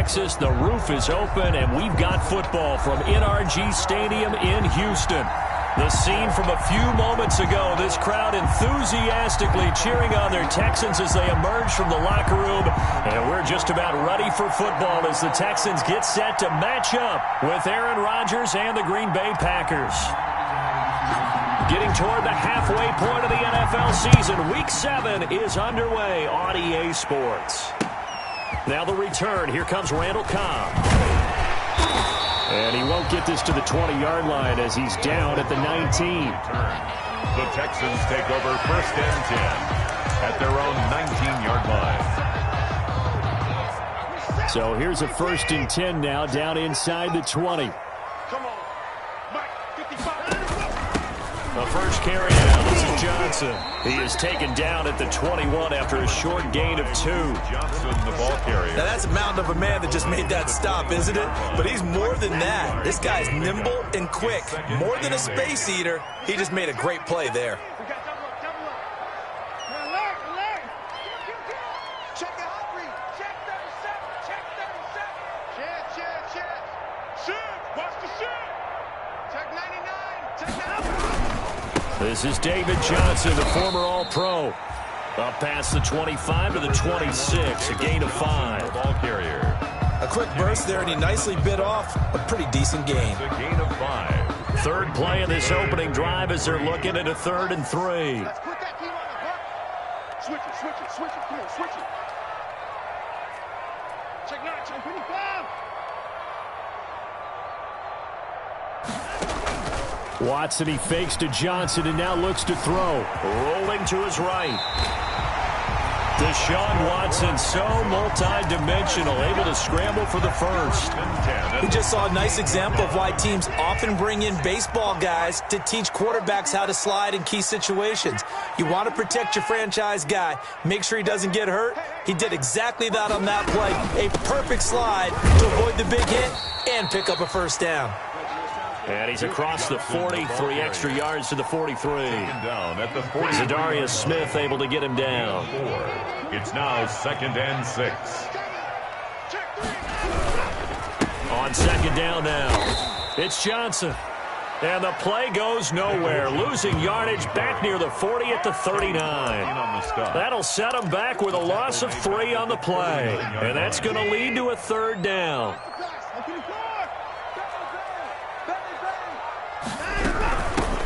Texas. The roof is open, and we've got football from NRG Stadium in Houston. The scene from a few moments ago, this crowd enthusiastically cheering on their Texans as they emerge from the locker room. And we're just about ready for football as the Texans get set to match up with Aaron Rodgers and the Green Bay Packers. Getting toward the halfway point of the NFL season, Week 7 is underway on EA Sports. Now the return. Here comes Randall Cobb. And he won't get this to the 20-yard line as he's down at the 19. The Texans take over 1st and 10 at their own 19-yard line. So here's a 1st and 10 now down inside the 20. The first carry now, this is Johnson. He is taken down at the 21 after a short gain of 2. Johnson, the ball carrier. Now that's a mountain of a man that just made that stop, isn't it? But he's more than that. This guy's nimble and quick. More than a space eater, he just made a great play there. This is David Johnson, the former All-Pro. Up past the 25 to the 26, a gain of 5. Ball carrier. A quick burst there, and he nicely bit off a pretty decent gain. A gain of 5. Third play of this opening drive as they're looking at a 3rd and 3. Let's put that team on the hook. Switch it, switch it, switch it. Come on, switch it. Check 9, check 25. Watson, he fakes to Johnson and now looks to throw. Rolling to his right. Deshaun Watson, so multi-dimensional, able to scramble for the first. We just saw a nice example of why teams often bring in baseball guys to teach quarterbacks how to slide in key situations. You want to protect your franchise guy. Make sure he doesn't get hurt. He did exactly that on that play. A perfect slide to avoid the big hit and pick up a first down. And he's across the 40, 3 extra yards to the 43. Down at the 40. Zadarius Smith able to get him down. It's now 2nd and 6. On 2nd down now, it's Johnson. And the play goes nowhere. Losing yardage back near the 40 at the 39. That'll set him back with a loss of 3 on the play. And that's going to lead to a 3rd down.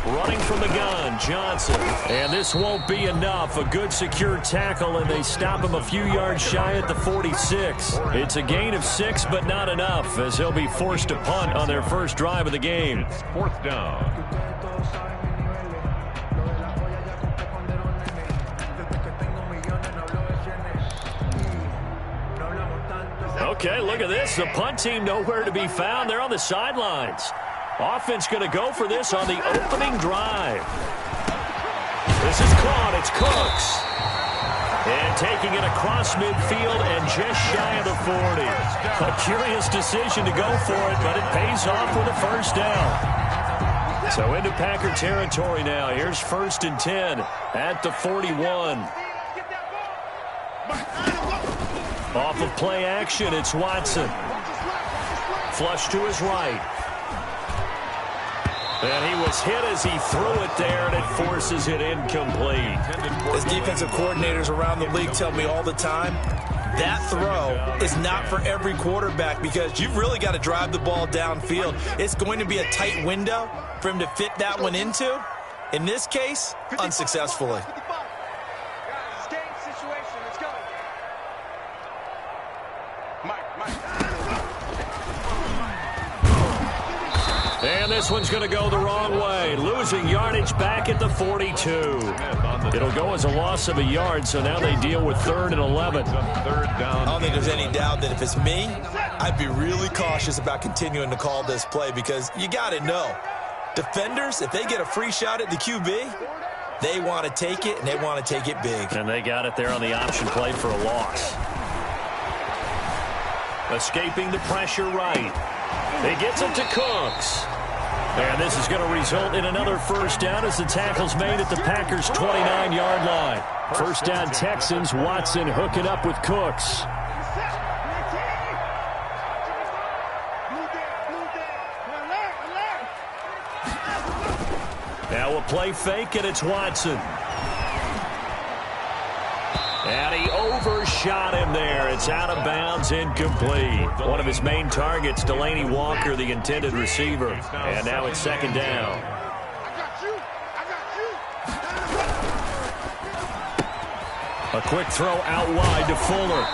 Running from the gun, Johnson. And this won't be enough. A good secure tackle, and they stop him a few yards shy at the 46. It's a gain of 6, but not enough, as he'll be forced to punt on their first drive of the game. It's 4th down. Okay, look at this. The punt team nowhere to be found. They're on the sidelines. Offense going to go for this on the opening drive. This is caught. It's Cooks. And taking it across midfield and just shy of the 40. A curious decision to go for it, but it pays off with a first down. So into Packer territory now. Here's 1st and 10 at the 41. Off of play action, it's Watson. Flush to his right. And he was hit as he threw it there, and it forces it incomplete. As defensive coordinators around the league tell me all the time, that throw is not for every quarterback because you've really got to drive the ball downfield. It's going to be a tight window for him to fit that one into. In this case, unsuccessfully. And this one's going to go the wrong way. Losing yardage back at the 42. It'll go as a loss of a yard, so now they deal with 3rd and 11. I don't think there's any doubt that if it's me, I'd be really cautious about continuing to call this play because you got to know, defenders, if they get a free shot at the QB, they want to take it, and they want to take it big. And they got it there on the option play for a loss. Escaping the pressure right. He gets it to Cooks. And this is going to result in another first down as the tackle's made at the Packers' 29-yard line. First down Texans. Watson hooking up with Cooks. Now a play fake, and it's Watson. And he overshot him there. It's out of bounds, incomplete. One of his main targets, Delaney Walker, the intended receiver. And now it's second down. A quick throw out wide to Fuller.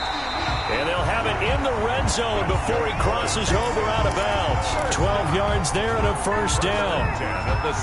And they'll have it in the red zone before he crosses over out of bounds. 12 yards there and a first down.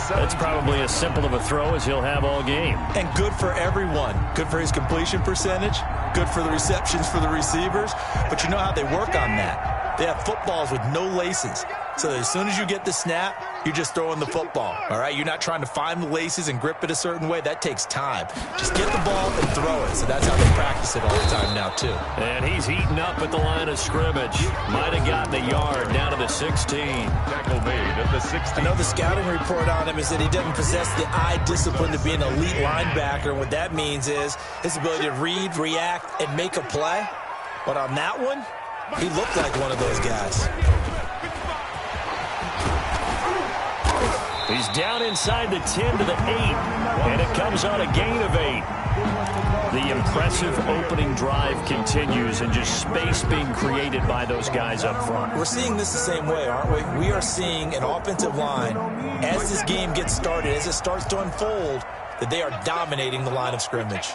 That's probably as simple of a throw as he'll have all game. And good for everyone. Good for his completion percentage. Good for the receptions for the receivers. But you know how they work on that. They have footballs with no laces. So as soon as you get the snap, you're just throwing the football, all right? You're not trying to find the laces and grip it a certain way. That takes time. Just get the ball and throw it. So that's how they practice it all the time now, too. And he's heating up at the line of scrimmage. Might have gotten a yard down to the 16. Tackle made at the 16. I know the scouting report on him is that he doesn't possess the eye discipline to be an elite linebacker. And what that means is his ability to read, react, and make a play. But on that one, he looked like one of those guys. He's down inside the 10 to the 8, and it comes on a gain of 8. The impressive opening drive continues, and just space being created by those guys up front. We're seeing this the same way, aren't we? We are seeing an offensive line, as this game gets started, as it starts to unfold, that they are dominating the line of scrimmage.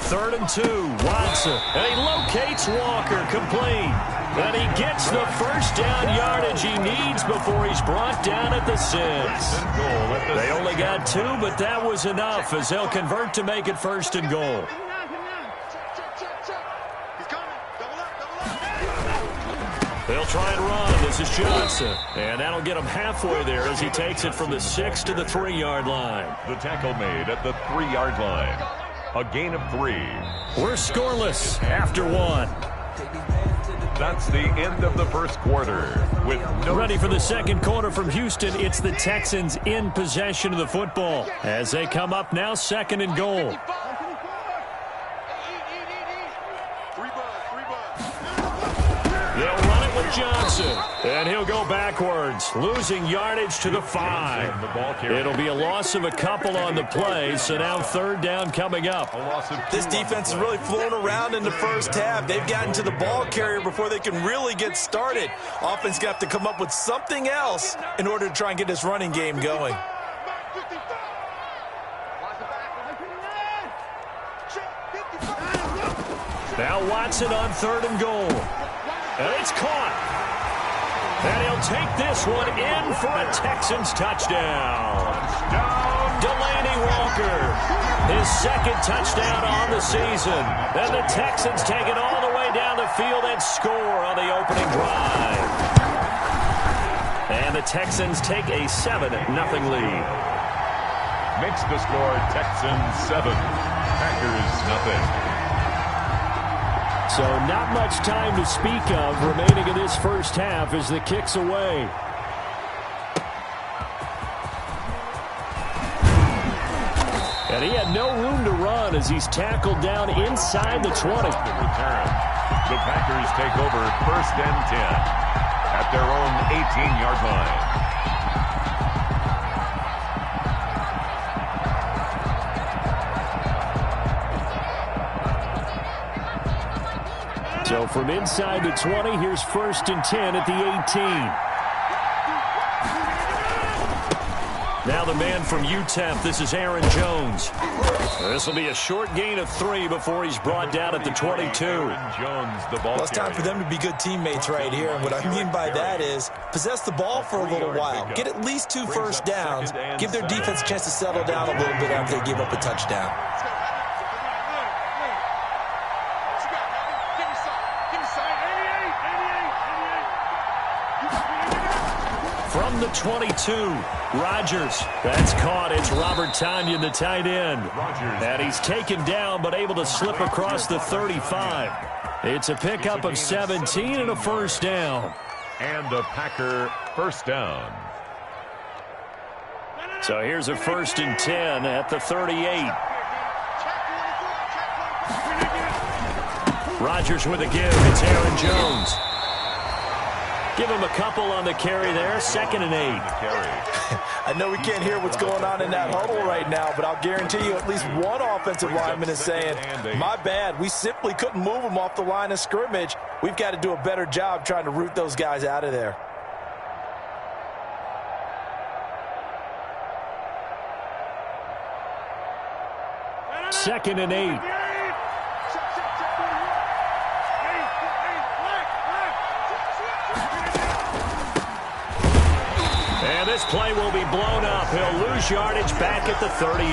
3rd and 2, Watson, and he locates Walker, complete. And he gets the first down yardage he needs before he's brought down at the 6. They only got 2, but that was enough as they'll convert to make it 1st and goal. They'll try and run. This is Johnson. And that'll get him halfway there as he takes it from the 6 to the 3-yard line. The tackle made at the 3-yard line. A gain of 3. We're scoreless after 1. That's the end of the first quarter. With no Ready for the second quarter from Houston, it's the Texans in possession of the football as they come up now 2nd and goal. They'll run it with Johnson, and he'll go backwards, losing yardage to the 5. It'll be a loss of a couple on the play, so now 3rd down coming up. This defense has really flown around in the first half. They've gotten to the ball carrier before they can really get started. Offense going to have to come up with something else in order to try and get this running game going. Now Watson on 3rd and goal. And it's caught. And he'll take this one in for a Texans touchdown. Delaney Walker, his 2nd touchdown on the season. And the Texans take it all the way down the field and score on the opening drive. And the Texans take a 7-0 lead. Makes the score Texans 7, Packers nothing. So not much time to speak of remaining in this first half as the kick's away. And he had no room to run as he's tackled down inside the 20. The Packers take over 1st and 10 at their own 18-yard line. So from inside the 20, here's 1st and 10 at the 18. Now the man from UTEP, this is Aaron Jones. This will be a short gain of 3 before he's brought down at the 22. Jones, the ball Well, it's time for them to be good teammates right here. And what I mean by that is possess the ball for a little while. Get at least 2 first downs. Give their defense a chance to settle down a little bit after they give up a touchdown. From the 22, Rodgers. That's caught. It's Robert Tonyan, the tight end. And he's taken down but able to slip across the 35. It's a pickup of 17 and a first down. And a Packer first down. So here's a 1st and 10 at the 38. Rodgers with a give. It's Aaron Jones. Give him a couple on the carry there, 2nd and 8. I know we can't hear what's going on in that huddle right now, but I'll guarantee you at least one offensive lineman is saying, my bad, we simply couldn't move them off the line of scrimmage. We've got to do a better job trying to root those guys out of there. Second and 8. And this play will be blown up. He'll lose yardage back at the 38.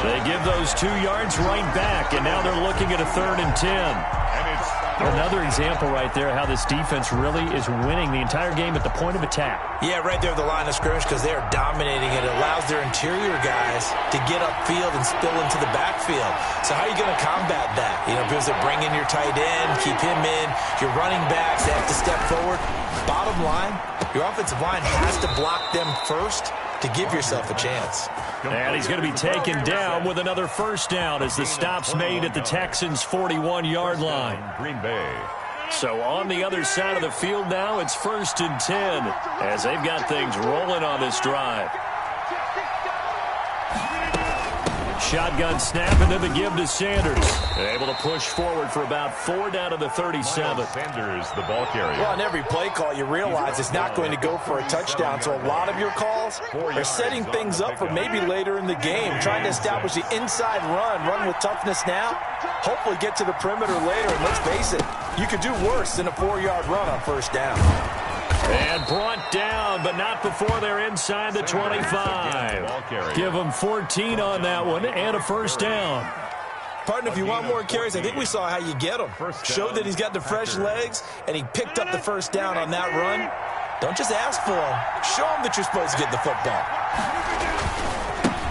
They give those 2 yards right back, and now they're looking at a 3rd and 10. Another example right there how this defense really is winning the entire game at the point of attack. Yeah, right there at the line of scrimmage because they are dominating it. It allows their interior guys to get upfield and spill into the backfield. So how are you going to combat that? You know, because they bring in your tight end, keep him in. Your running backs, they have to step forward. Bottom line, your offensive line has to block them first to give yourself a chance. And he's going to be taken down with another first down as the stop's made at the Texans' 41-yard line. Green Bay. So on the other side of the field now, it's 1st and 10 as they've got things rolling on this drive. Shotgun snap and then the give to Sanders. Able to push forward for about 4 down to the 37. Sanders, the ball carrier. Well, on every play call, you realize it's not going to go for a touchdown. So a lot of your calls are setting things up for maybe later in the game, trying to establish the inside run with toughness now, hopefully get to the perimeter later. And let's face it, you could do worse than a 4-yard run on first down. And brought down, but not before they're inside the 25. Give them 14 on that one and a first down. Partner, if you want more carries, I think we saw how you get them. Showed that he's got the fresh legs, and he picked up the first down on that run. Don't just ask for him. Show him that you're supposed to get the football.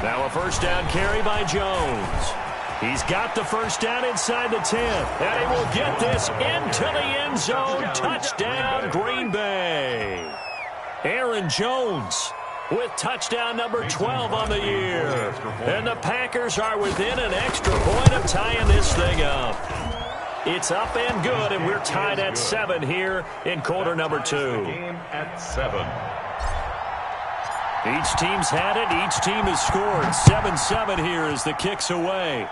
Now a first down carry by Jones. He's got the first down inside the 10. And he will get this into the end zone. Touchdown, Green Bay. Aaron Jones with touchdown number 12 on the year. And the Packers are within an extra point of tying this thing up. It's up and good, and we're tied at 7 here in quarter number 2. Game at 7. Each team's had it. Each team has scored. 7-7 here as the kick's away.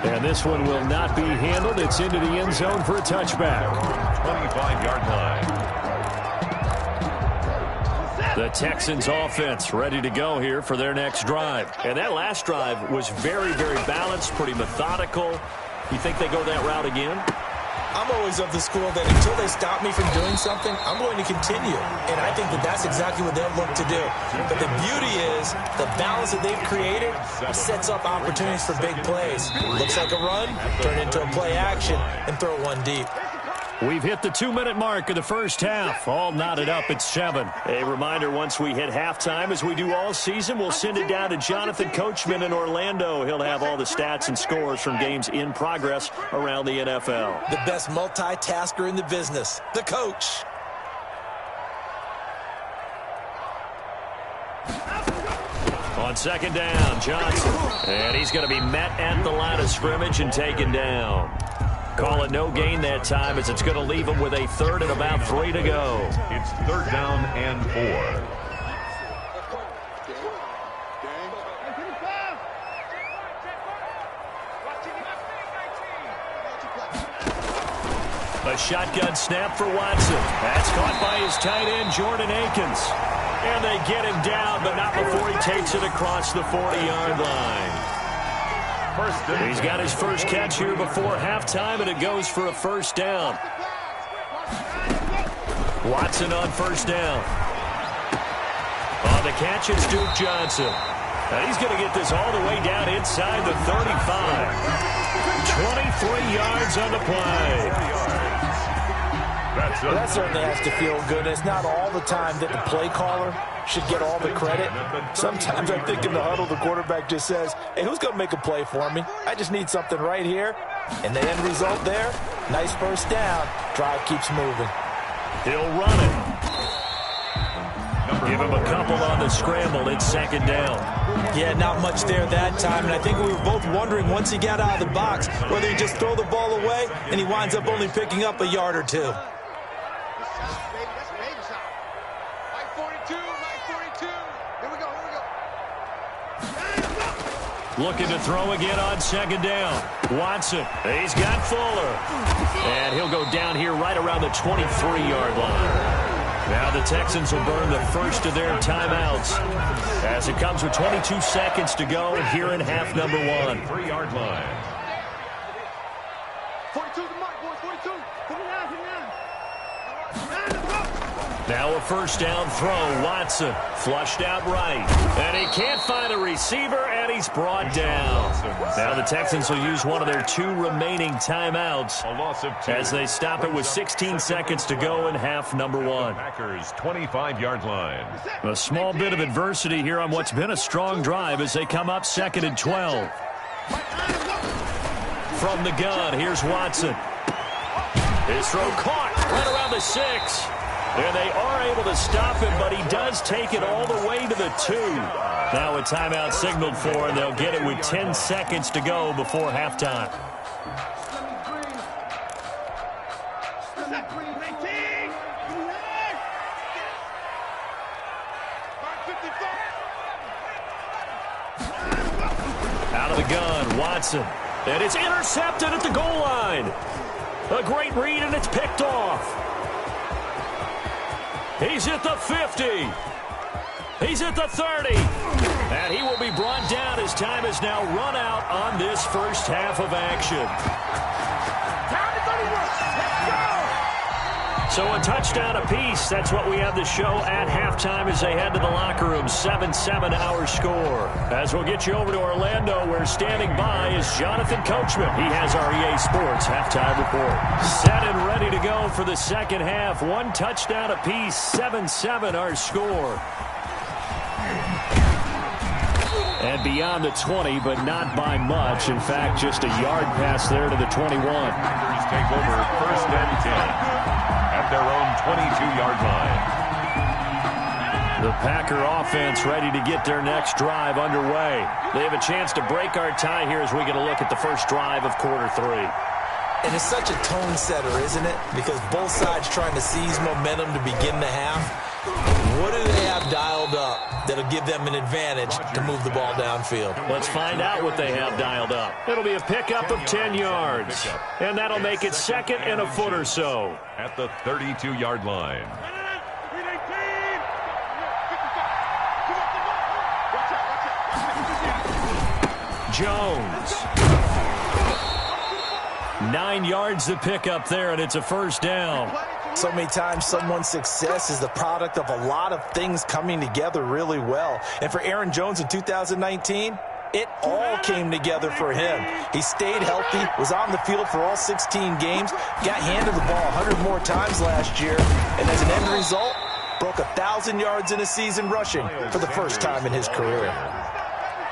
And this one will not be handled. It's into the end zone for a touchback. 25-yard line. The Texans offense ready to go here for their next drive. And that last drive was very, very balanced, pretty methodical. You think they go that route again? I'm always of the school that until they stop me from doing something, I'm going to continue. And I think that that's exactly what they'll look to do. But the beauty is the balance that they've created sets up opportunities for big plays. Looks like a run, turn into a play action, and throw one deep. We've hit the 2-minute mark of the first half. All knotted up at 7. A reminder, once we hit halftime, as we do all season, we'll send it down to Jonathan Coachman in Orlando. He'll have all the stats and scores from games in progress around the NFL. The best multitasker in the business, the coach. On second down, Johnson. And he's going to be met at the line of scrimmage and taken down. Call it no gain that time as it's going to leave him with a 3rd and about 3 to go. It's 3rd down and 4. A shotgun snap for Watson. That's caught by his tight end, Jordan Akins. And they get him down, but not before he takes it across the 40-yard line. He's got his first catch here before halftime, and it goes for a first down. Watson on first down. On the catch, it's Duke Johnson. And he's going to get this all the way down inside the 35. 23 yards on the play. Well, that certainly has to feel good. It's not all the time that the play caller should get all the credit. Sometimes I think in the huddle, the quarterback just says, hey, who's going to make a play for me? I just need something right here. And the end result there, nice first down. Drive keeps moving. He'll run it. Give him a couple on the scramble. It's second down. Yeah, not much there that time, and I think we were both wondering once he got out of the box whether he'd just throw the ball away, and he winds up only picking up a yard or two. Looking to throw again on second down. Watson, he's got Fuller. And he'll go down here right around the 23-yard line. Now the Texans will burn the first of their timeouts as it comes with 22 seconds to go here in half number 1. 3-yard line. 42 to mark, boys, 42. Put it down, put it down. Now a first down throw. Watson flushed out right. And he can't find a receiver, and he's brought down. Now the Texans will use one of their 2 remaining timeouts A loss of 2. as they stop it with 16 seconds to go in half number 1. Packers 25-yard line. A small bit of adversity here on what's been a strong drive as they come up 2nd and 12. From the gun, here's Watson. His throw caught right around the 6. And they are able to stop him, but he does take it all the way to the 2. Now a timeout signaled for, and they'll get it with 10 seconds to go before halftime. Out of the gun, Watson. And it's intercepted at the goal line. A great read, and it's picked off. He's at the 50. He's at the 30. And he will be brought down as time has now run out on this first half of action. So a touchdown apiece. That's what we have the show at halftime as they head to the locker room. 7-7 our score. As we'll get you over to Orlando, where standing by is Jonathan Coachman. He has our EA Sports halftime report. Set and ready to go for the second half. 1 touchdown apiece. 7-7 our score. And beyond the 20, but not by much. In fact, just a yard pass there to the 21. Packers take over 1st and 10 at their own 22-yard line. The Packer offense ready to get their next drive underway. They have a chance to break our tie here as we get a look at the first drive of quarter 3. And it's such a tone setter, isn't it? Because both sides trying to seize momentum to begin the half. What do they have dialed up that'll give them an advantage to move the ball downfield? Let's find out what they have dialed up. It'll be a pickup of 10 yards. And that'll make it 2nd and a foot or so. At the 32-yard line. Jones. 9 yards to pick up there, and it's a first down. So many times someone's success is the product of a lot of things coming together really well. And for Aaron Jones in 2019, it all came together for him. He stayed healthy, was on the field for all 16 games, got handed the ball 100 more times last year, and as an end result, broke 1,000 yards in a season rushing for the first time in his career.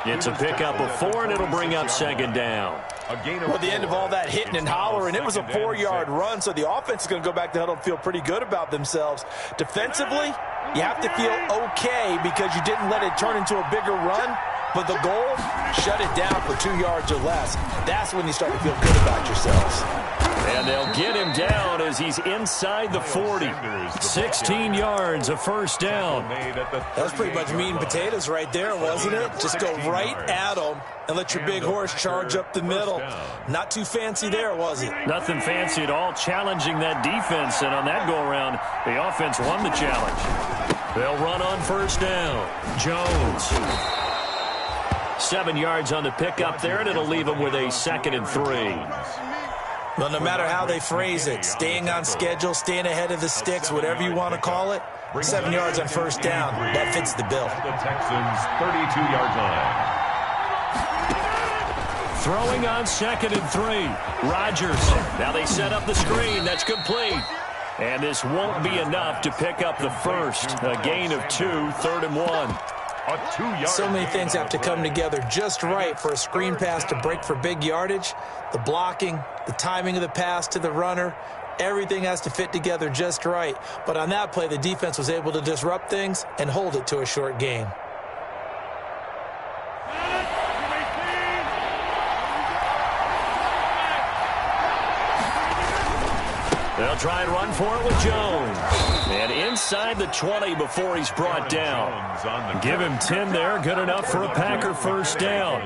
It's a pickup of 4, and it'll bring up 2nd down. Well, the end of all that hitting and hollering, it was a 4-yard run, so the offense is going to go back to huddle and feel pretty good about themselves. Defensively, you have to feel okay because you didn't let it turn into a bigger run, but the goal, shut it down for 2 yards or less. That's when you start to feel good about yourselves. And they'll get him down as he's inside the 40. 16 yards, a first down. That was pretty much meat and potatoes right there, wasn't it? Just go right at them and let your big horse charge up the middle. Not too fancy there, was it? Nothing fancy at all, challenging that defense. And on that go-around, the offense won the challenge. They'll run on first down. Jones. 7 yards on the pickup there, and it'll leave him with a 2nd and 3. Well, no matter how they phrase it, staying on schedule, staying ahead of the sticks, whatever you want to call it, 7 yards on first down, that fits the bill. The Texans' 32-yard line. Throwing on 2nd and 3. Rodgers. Now they set up the screen. That's complete. And this won't be enough to pick up the first. A gain of 2, 3rd and 1. So many things have to come together just right for a screen pass to break for big yardage. The blocking, the timing of the pass to the runner, everything has to fit together just right. But on that play, the defense was able to disrupt things and hold it to a short gain. They'll try and run for it with Jones. And inside the 20 before he's brought down. Give him 10 there. Good enough for a Packer first down.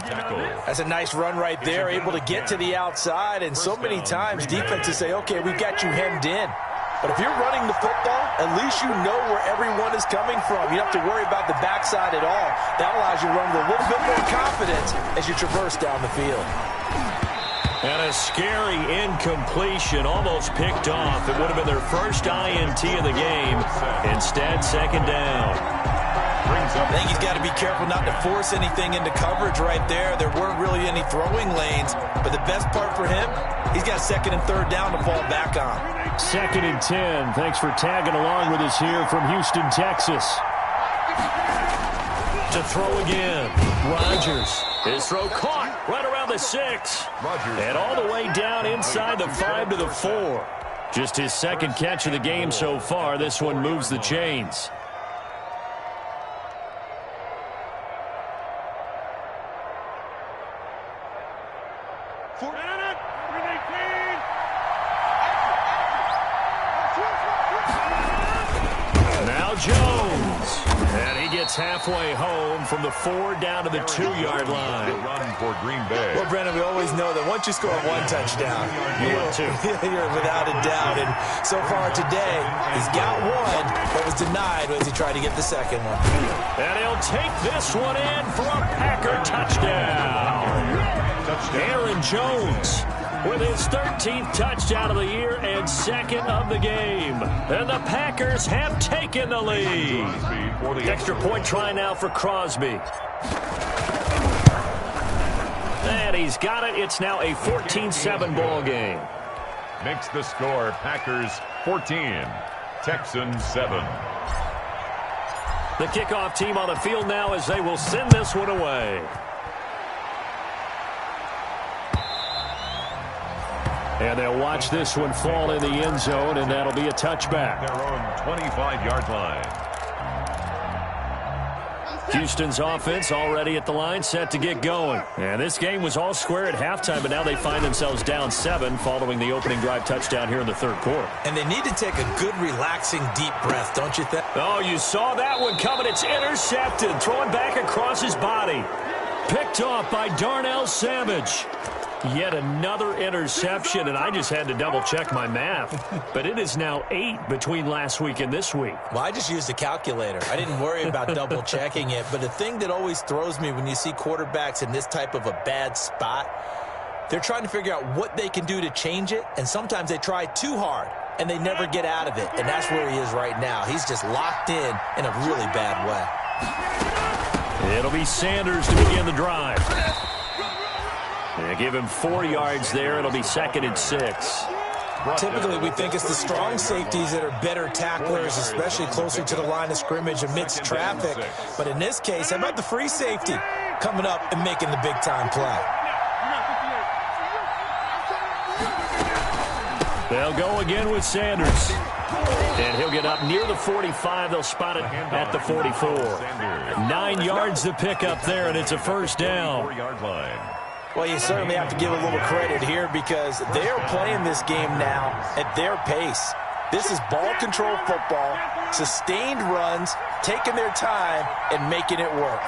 That's a nice run right there. Able to get to the outside. And so many times defenses say, okay, we've got you hemmed in. But if you're running the football, at least you know where everyone is coming from. You don't have to worry about the backside at all. That allows you to run with a little bit more confidence as you traverse down the field. And a scary incompletion, almost picked off. It would have been their first INT of the game. Instead, second down. I think he's got to be careful not to force anything into coverage right there. There weren't really any throwing lanes. But the best part for him, he's got second and third down to fall back on. Second and 10. Thanks for tagging along with us here from Houston, Texas. To throw again. Rodgers. His throw caught right around the 6. And all the way down inside the 5 to the 4. Just his second catch of the game so far. This one moves the chains. Now Jones. And he gets halfway home from the 4 down to the 2-yard line. Run for Green Bay. Well, Brandon, we always know that once you score one touchdown, you're without a doubt. And so far today, he's got one, but was denied as he tried to get the second one. And he'll take this one in for a Packer touchdown. Aaron Jones with his 13th touchdown of the year and second of the game. And the Packers have taken the lead. Extra point try now for Crosby. And he's got it. It's now a 14-7 ball game. Makes the score Packers 14, Texans 7. The kickoff team on the field now as they will send this one away. And they'll watch this one fall in the end zone, and that'll be a touchback. Their own 25-yard line. Houston's offense already at the line, set to get going. And this game was all square at halftime, but now they find themselves down 7 following the opening drive touchdown here in the third quarter. And they need to take a good, relaxing, deep breath, don't you think? Oh, you saw that one coming. It's intercepted, throwing back across his body. Picked off by Darnell Savage. Yet another interception, and I just had to double-check my math. But it is now 8 between last week and this week. Well, I just used a calculator. I didn't worry about double-checking it. But the thing that always throws me when you see quarterbacks in this type of a bad spot, they're trying to figure out what they can do to change it, and sometimes they try too hard, and they never get out of it. And that's where he is right now. He's just locked in a really bad way. It'll be Sanders to begin the drive. They give him 4 yards there. It'll be second and 6. Typically, we think it's the strong safeties that are better tacklers, especially closer to the line of scrimmage amidst traffic. But in this case, how about the free safety coming up and making the big-time play? They'll go again with Sanders. And he'll get up near the 45. They'll spot it at the 44. 9 yards to pick up there, and it's a first down. 4-yard line. Well, you certainly have to give a little credit here because they're playing this game now at their pace. This is ball control football, sustained runs, taking their time, and making it work.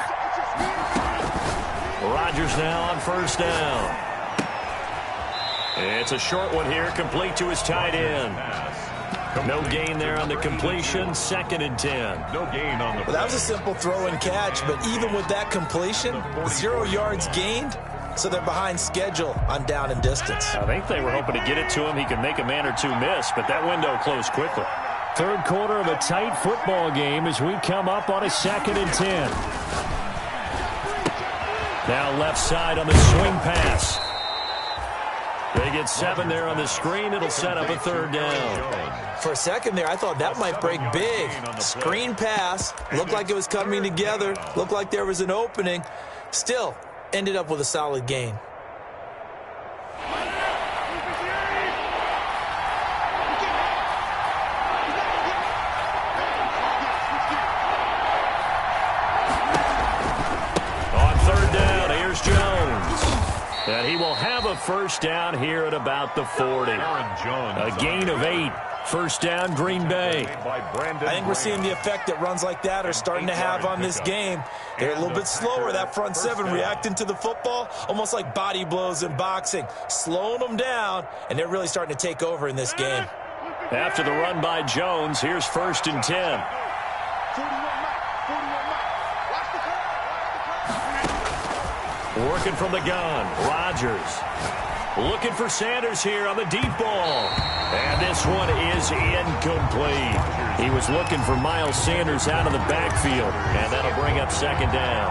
Rodgers now on first down. It's a short one here, complete to his tight end. No gain there on the completion, second and 10. No gain on the play. Well, that was a simple throw and catch, but even with that completion, 0 yards gained. So they're behind schedule on down and distance. I think they were hoping to get it to him. He could make a man or two miss, but that window closed quickly. Third quarter of a tight football game as we come up on a second and 10. Now left side on the swing pass. They get 7 there on the screen. It'll set up a third down. For a second there, I thought that might break big. Screen pass. Looked like it was coming together. Looked like there was an opening. Still, ended up with a solid gain. And he will have a first down here at about the 40. A gain of 8. First down, Green Bay. I think we're seeing the effect that runs like that are starting to have on this game. They're a little bit slower, that front seven, reacting to the football, almost like body blows in boxing, slowing them down, and they're really starting to take over in this game. After the run by Jones, here's 1st and 10. Working from the gun, Rodgers. Looking for Sanders here on the deep ball. And this one is incomplete. He was looking for Miles Sanders out of the backfield, and that'll bring up 2nd down.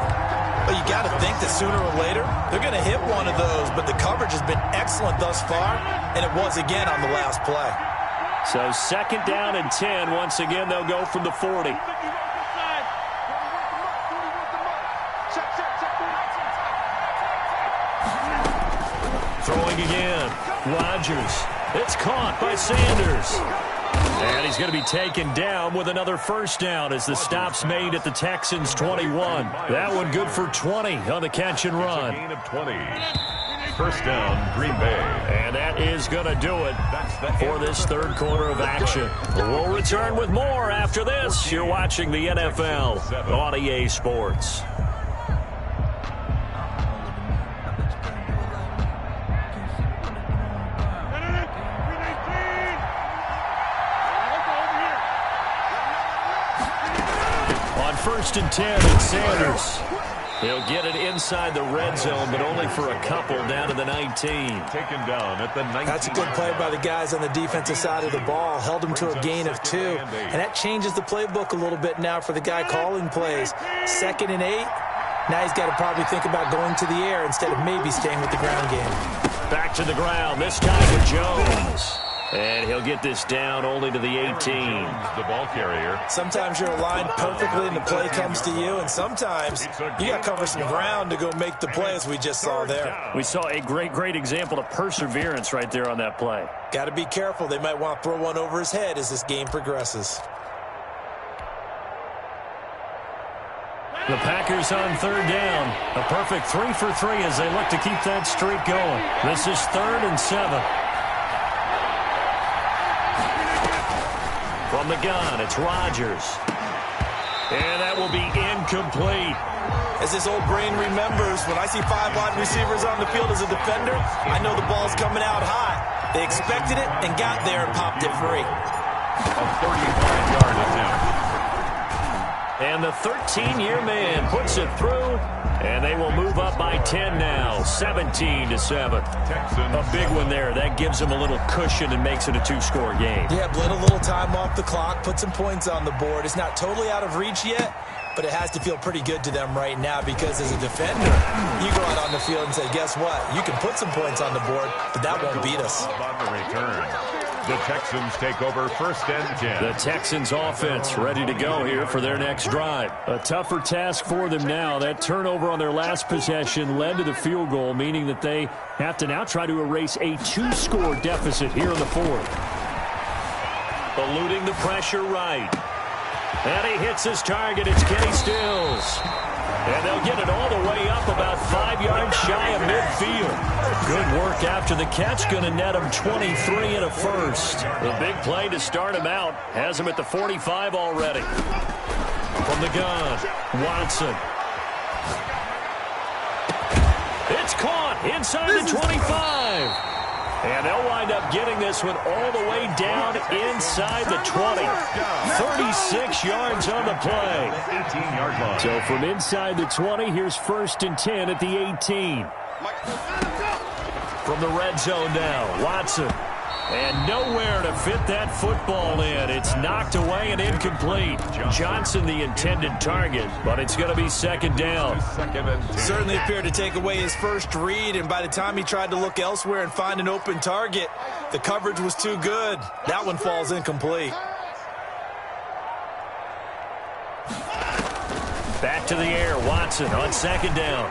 But you got to think that sooner or later, they're going to hit one of those, but the coverage has been excellent thus far, and it was again on the last play. So 2nd down and 10. Once again, they'll go from the 40. Throwing again. Rodgers. It's caught by Sanders. And he's going to be taken down with another first down as the stop's made at the Texans' 21. That one good for 20 on the catch and run. Gain of 20. First down, Green Bay. And that is going to do it for this 3rd quarter of action. We'll return with more after this. You're watching the NFL on EA Sports. On 1st and 10, it's Sanders. He'll get it inside the red zone, but only for a couple down to the 19. Taken down at the 19. That's a good play by the guys on the defensive side of the ball. Held him to a gain of 2. And that changes the playbook a little bit now for the guy calling plays. 2nd and 8. Now he's got to probably think about going to the air instead of maybe staying with the ground game. Back to the ground, this time with Jones. And he'll get this down only to the 18. The ball carrier. Sometimes you're aligned perfectly and the play comes to you, and sometimes you got to cover some ground to go make the play, as we just saw there. We saw a great example of perseverance right there on that play. Got to be careful. They might want to throw one over his head as this game progresses. The Packers on 3rd down. A perfect 3 for 3 as they look to keep that streak going. This is 3rd and 7. From the gun, it's Rodgers. And that will be incomplete. As this old brain remembers, when I see 5 wide receivers on the field as a defender, I know the ball's coming out high. They expected it and got there and popped it free. A 35-yard attempt. And the 13-year man puts it through, and they will move up by 10 now, 17-7. A big one there. That gives them a little cushion and makes it a 2-score game. Yeah, bled a little time off the clock, put some points on the board. It's not totally out of reach yet, but it has to feel pretty good to them right now because as a defender, you go out on the field and say, guess what? You can put some points on the board, but that won't beat us. On the return. The Texans take over 1st and 10. The Texans offense ready to go here for their next drive. A tougher task for them now. That turnover on their last possession led to the field goal, meaning that they have to now try to erase a 2-score deficit here in the 4th. Eluding the pressure right. And he hits his target. It's Kenny Stills. And they'll get it all the way up about 5 yards shy of midfield. Good work after the catch. Going to net him 23 and a first. The big play to start him out has him at the 45 already. From the gun, Watson. It's caught inside the 25. And they'll wind up getting this one all the way down inside the 20. 36 yards on the play. 18-yard line. So from inside the 20, here's 1st and 10 at the 18. From the red zone now, Watson. And nowhere to fit that football in. It's knocked away and incomplete. Johnson the intended target, but it's going to be 2nd down. Certainly appeared to take away his first read, and by the time he tried to look elsewhere and find an open target, the coverage was too good. That one falls incomplete. Back to the air, Watson on 2nd down.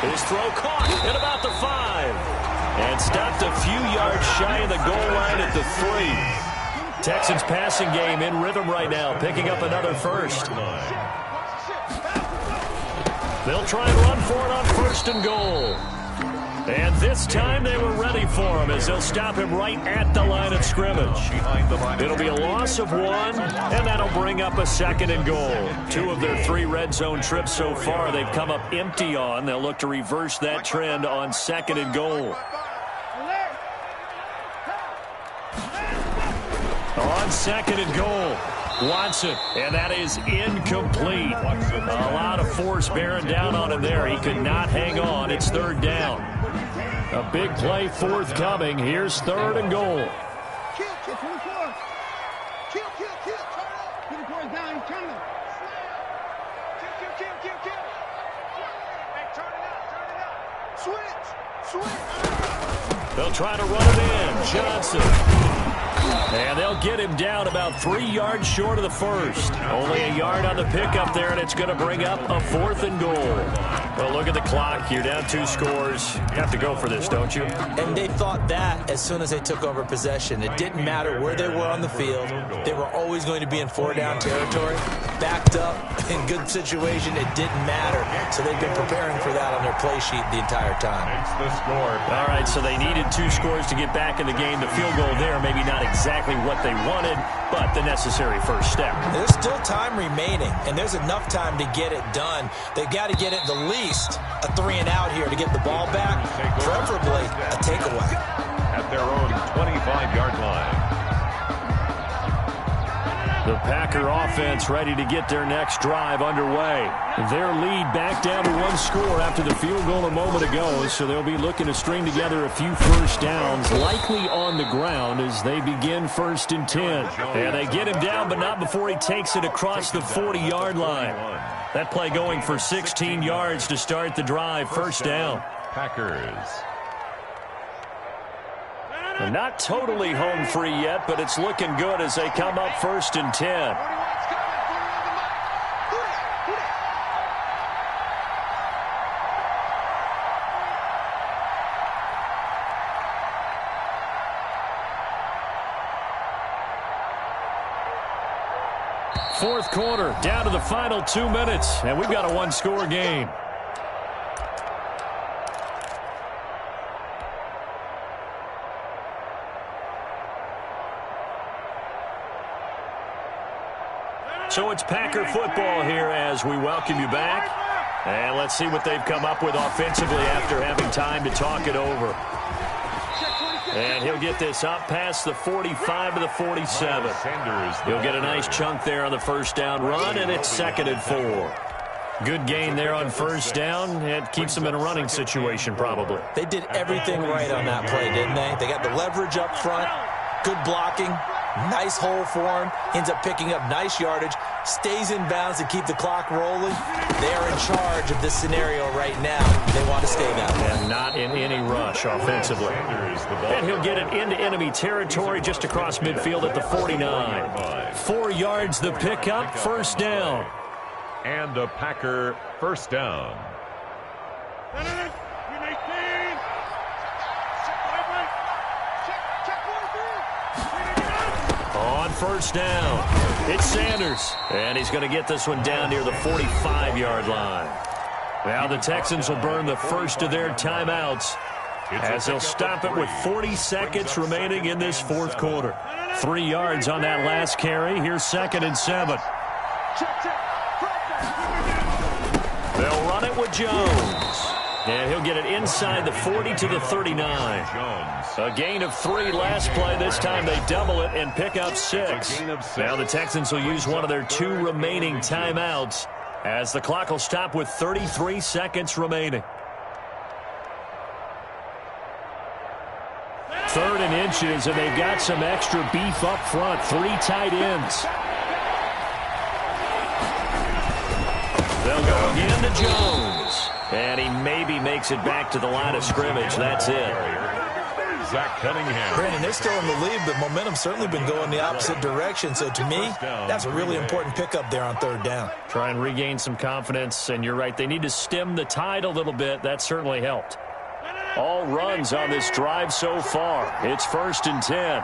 His throw caught at about the 5. And stopped a few yards shy of the goal line at the 3. Texans passing game in rhythm right now, picking up another first. They'll try and run for it on 1st and goal. And this time they were ready for him as they'll stop him right at the line of scrimmage. It'll be a loss of 1, and that'll bring up a 2nd and goal. 2 of their 3 red zone trips so far they've come up empty on. They'll look to reverse that trend on 2nd and goal. On 2nd and goal, Watson, and that is incomplete. A lot of force bearing down on him there. He could not hang on. It's 3rd down. A big play forthcoming. Here's 3rd and goal. Kill, 24. Kill. 24 is down. He's trying to kill. Hey, turn it up. Switch. They'll try to run it in. Johnson. And they'll get him down about 3 yards short of the first. Only a yard on the pickup there, and it's going to bring up a 4th and goal. Well, look at the clock. You're down 2 scores. You have to go for this, don't you? And they thought that as soon as they took over possession. It didn't matter where they were on the field. They were always going to be in 4-down territory. Backed up, in good situation, it didn't matter. So they've been preparing for that on their play sheet the entire time. It's the score. All right, so they needed 2 scores to get back in the game. The field goal there, maybe not exactly what they wanted, but the necessary first step. There's still time remaining, and there's enough time to get it done. They've got to get it the least a 3-and-out here to get the ball back, preferably a takeaway. At their own 25-yard line. The Packer offense ready to get their next drive underway. Their lead back down to 1 score after the field goal a moment ago, so they'll be looking to string together a few first downs, likely on the ground as they begin 1st and 10. And they get him down, but not before he takes it across the 40-yard line. That play going for 16 yards to start the drive, 1st down. Packers. Not totally home free yet, but it's looking good as they come up 1st and 10. Fourth quarter, down to the final 2 minutes, and we've got a 1-score game. So it's Packer football here as we welcome you back. And let's see what they've come up with offensively after having time to talk it over. And he'll get this up past the 45 to the 47. He'll get a nice chunk there on the 1st down run, and it's 2nd and 4. Good gain there on 1st down. It keeps them in a running situation probably. They did everything right on that play, didn't they? They got the leverage up front, good blocking. Nice hole for him. Ends up picking up nice yardage. Stays in bounds to keep the clock rolling. They are in charge of this scenario right now. They want to stay that way. And not in any rush offensively. And he'll get it into enemy territory just across midfield at the 49. 4 yards the pickup, 1st down. And a Packer 1st down. On 1st down, it's Sanders, and he's going to get this one down near the 45-yard line. Now the Texans will burn the first of their timeouts as they'll stop it with 40 seconds remaining in this 4th quarter. 3 yards on that last carry. Here's 2nd and 7. They'll run it with Jones. And he'll get it inside the 40 to the 39. A gain of 3 last play. This time they double it and pick up 6. Now the Texans will use one of their 2 remaining timeouts as the clock will stop with 33 seconds remaining. 3rd and inches, and they've got some extra beef up front. 3 tight ends. They'll go again to Jones. And he maybe makes it back to the line of scrimmage. That's it. Zach Cunningham. Brandon, they're still in the lead, but momentum's certainly been going the opposite direction. So to me, that's a really important pickup there on 3rd down. Try and regain some confidence, and you're right. They need to stem the tide a little bit. That certainly helped. All runs on this drive so far. It's 1st and 10.